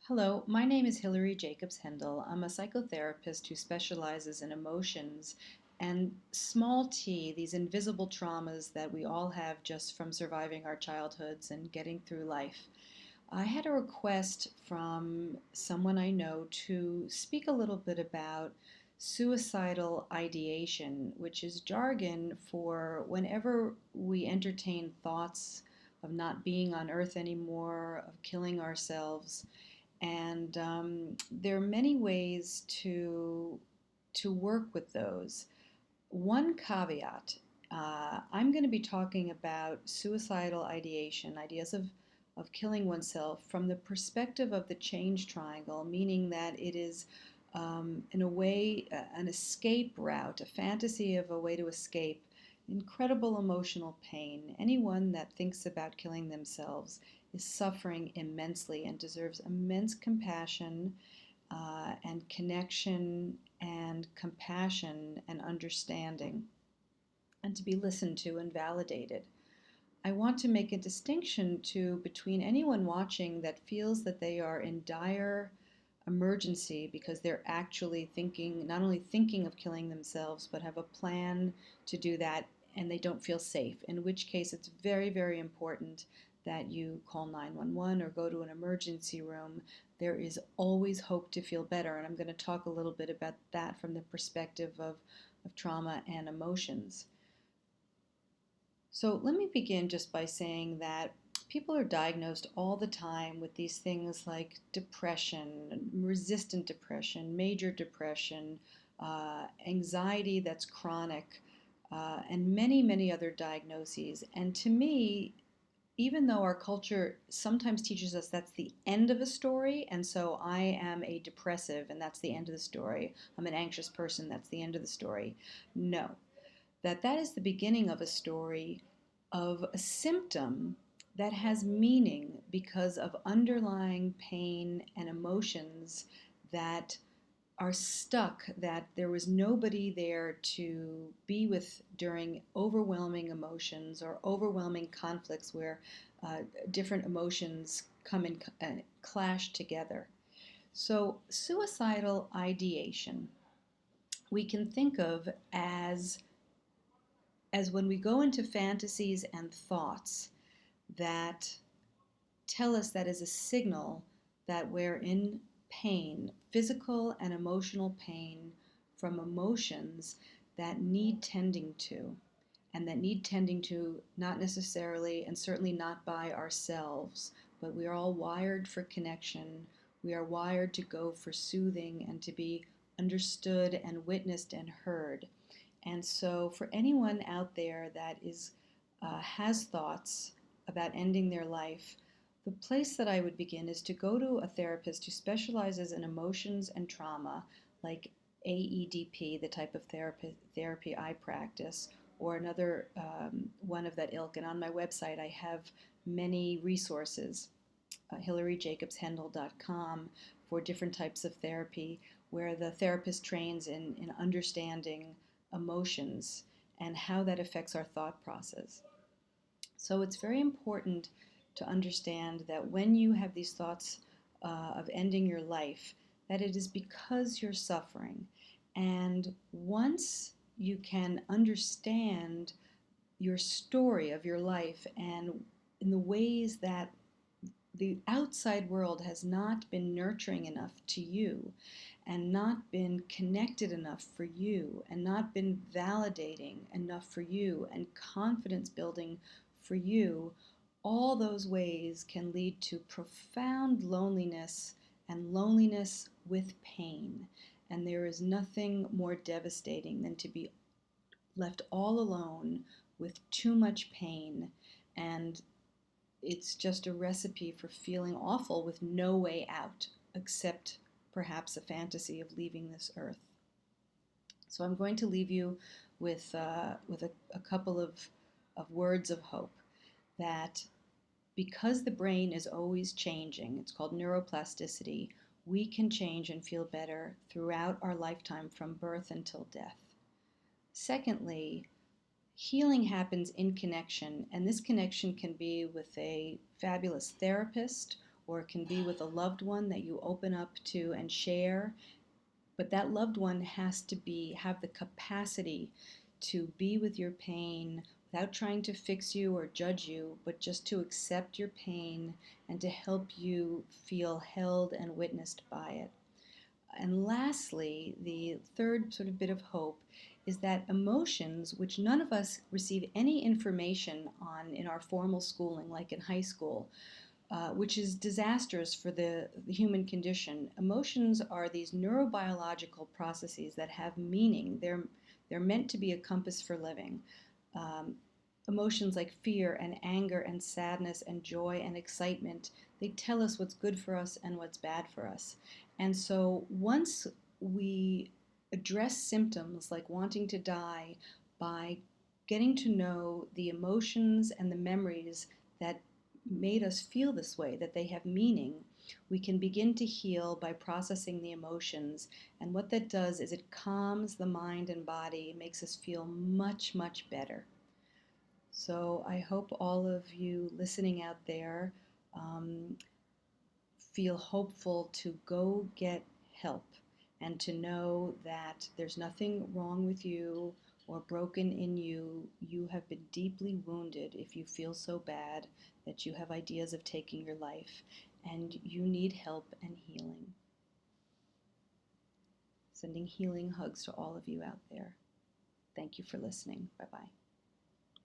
Hello, my name is Hilary Jacobs Hendel. I'm a psychotherapist who specializes in emotions and small t, these invisible traumas that we all have just from surviving our childhoods and getting through life. I had a request from someone I know to speak a little bit about suicidal ideation, which is jargon for whenever we entertain thoughts of not being on earth anymore, of killing ourselves. And there are many ways to work with those. One caveat: I'm going to be talking about suicidal ideation, ideas of killing oneself, from the perspective of the change triangle, meaning that it is, in a way, an escape route, a fantasy of a way to escape incredible emotional pain. Anyone that thinks about killing themselves is suffering immensely and deserves immense compassion and connection and compassion and understanding, and to be listened to and validated. I want to make a distinction too between anyone watching that feels that they are in dire emergency because they're actually thinking, not only thinking of killing themselves, but have a plan to do that and they don't feel safe, in which case it's very, very important that you call 911 or go to an emergency room. There is always hope to feel better, and I'm going to talk a little bit about that from the perspective of trauma and emotions. So let me begin just by saying that people are diagnosed all the time with these things like depression, resistant depression, major depression, anxiety that's chronic, and many, many other diagnoses. And to me, even though our culture sometimes teaches us that's the end of a story, and so I am a depressive and that's the end of the story, I'm an anxious person, that's the end of the story. No, that is the beginning of a story of a symptom that has meaning because of underlying pain and emotions that are stuck, that there was nobody there to be with during overwhelming emotions or overwhelming conflicts where different emotions come and clash together. So, suicidal ideation we can think of as when we go into fantasies and thoughts that tell us that is a signal that we're in pain, physical and emotional pain from emotions that need tending to, and that need tending to not necessarily and certainly not by ourselves, but we are all wired for connection. We are wired to go for soothing and to be understood and witnessed and heard. And so, for anyone out there that has thoughts about ending their life, the place that I would begin is to go to a therapist who specializes in emotions and trauma, like AEDP, the type of therapy I practice, or another one of that ilk. And on my website, I have many resources, hilaryjacobshendel.com, for different types of therapy, where the therapist trains in understanding emotions and how that affects our thought process. So it's very important to understand that when you have these thoughts of ending your life, that it is because you're suffering. And once you can understand your story of your life and in the ways that the outside world has not been nurturing enough to you and not been connected enough for you and not been validating enough for you and confidence building for you, all those ways can lead to profound loneliness and loneliness with pain. And there is nothing more devastating than to be left all alone with too much pain, and it's just a recipe for feeling awful with no way out except perhaps a fantasy of leaving this earth. So I'm going to leave you with a couple of words of hope that because the brain is always changing, it's called neuroplasticity, we can change and feel better throughout our lifetime from birth until death. Secondly, healing happens in connection, and this connection can be with a fabulous therapist or it can be with a loved one that you open up to and share. But that loved one has to have the capacity to be with your pain without trying to fix you or judge you, but just to accept your pain and to help you feel held and witnessed by it. And lastly, the third sort of bit of hope is that emotions, which none of us receive any information on in our formal schooling, like in high school, which is disastrous for the human condition. Emotions are these neurobiological processes that have meaning. They're meant to be a compass for living. Um, Emotions like fear and anger and sadness and joy and excitement, they tell us what's good for us and what's bad for us. And so once we address symptoms like wanting to die by getting to know the emotions and the memories that made us feel this way, that they have meaning, we can begin to heal by processing the emotions. And what that does is it calms the mind and body, makes us feel much, much better. So I hope all of you listening out there um, feel hopeful to go get help and to know that there's nothing wrong with you or broken in you. You have been deeply wounded if you feel so bad that you have ideas of taking your life, and you need help and healing. Sending healing hugs to all of you out there. Thank you for listening. Bye bye.